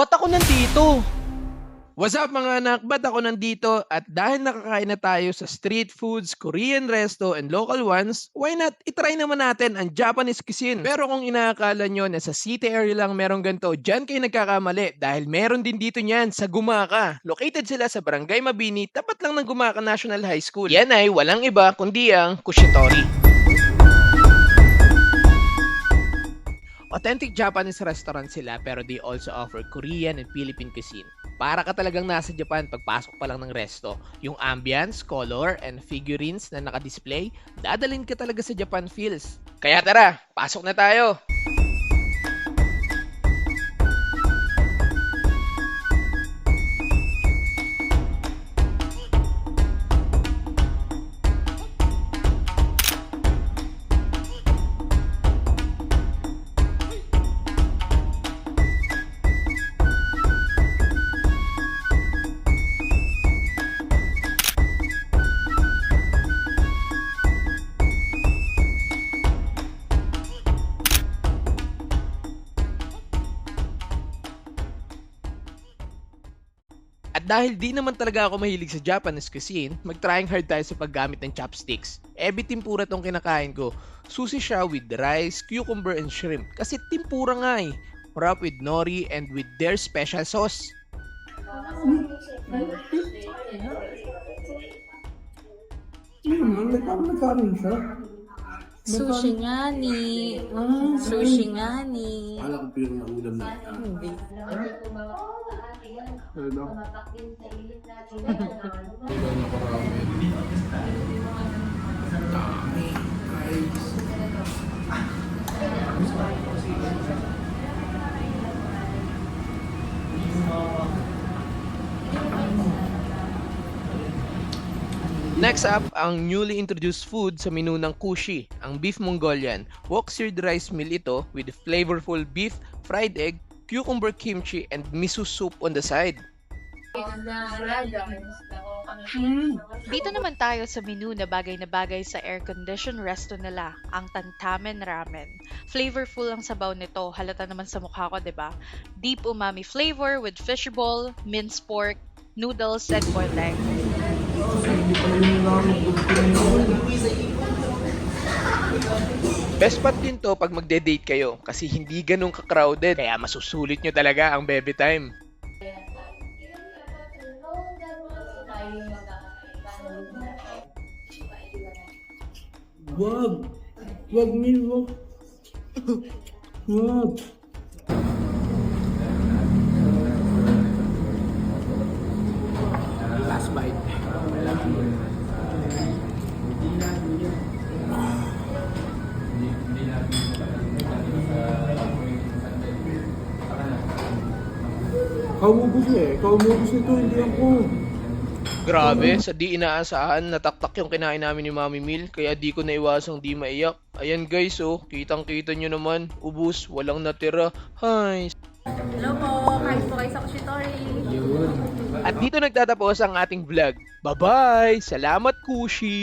Ba't ako nandito? What's up mga anak? Ba't ako nandito? At dahil nakakain na tayo sa street foods, Korean resto, and local ones, why not itry naman natin ang Japanese cuisine? Pero kung inaakala nyo na sa city area lang meron ganito, dyan kayo nagkakamali dahil meron din dito niyan sa Gumaka. Located sila sa Barangay Mabini, tapat lang ng Gumaka National High School. Yan ay walang iba kundi ang Kushitori. Authentic Japanese restaurant sila pero they also offer Korean and Philippine cuisine. Para ka talagang nasa Japan pagpasok pa lang ng resto. Yung ambience, color, and figurines na naka-display, dadalhin ka talaga sa Japan feels. Kaya tara, pasok na tayo! At dahil di naman talaga ako mahilig sa Japanese cuisine, mag-trying hard tayo sa paggamit ng chopsticks. Ebi timpura tong kinakain ko. Sushi siya with rice, cucumber, and shrimp. Kasi timpura nga eh. Wrap with nori and with their special sauce. Nagkaroon siya. Sushi nga ni. Sushi nga ni. Akala ko pero na ulam na. Hindi. Ano? Dami, guys. Next up, ang newly introduced food sa menu ng Kushi, ang Beef Mongolian. Wok-seared rice meal ito with flavorful beef, fried egg, cucumber kimchi, and miso soup on the side. Dito naman tayo sa menu na bagay sa air-conditioned resto nila, ang Tantamen Ramen. Flavorful ang sabaw nito, halata naman sa mukha ko, 'di ba? Deep umami flavor with fishball, minced pork, noodles, and boiled egg. Hindi pala yung Best spot din to pag magde-date kayo kasi hindi ganun ka-crowded kaya masusulit nyo talaga ang baby time. Wag! Wag, Mil, wag! Wag! Last bite. Kaumubos eh. Kaumubos nito, hindi ako. Grabe, sa di inaasahan, nataktak yung kinain namin ni Mami Mil kaya di ko naiwasang di maiyak. Ayan guys oh, kitang-kita nyo naman, ubus, walang natira. Hi! Hello po, kain po kayo sa Kushitori. At dito nagtatapos ang ating vlog. Bye-bye! Salamat Kushi!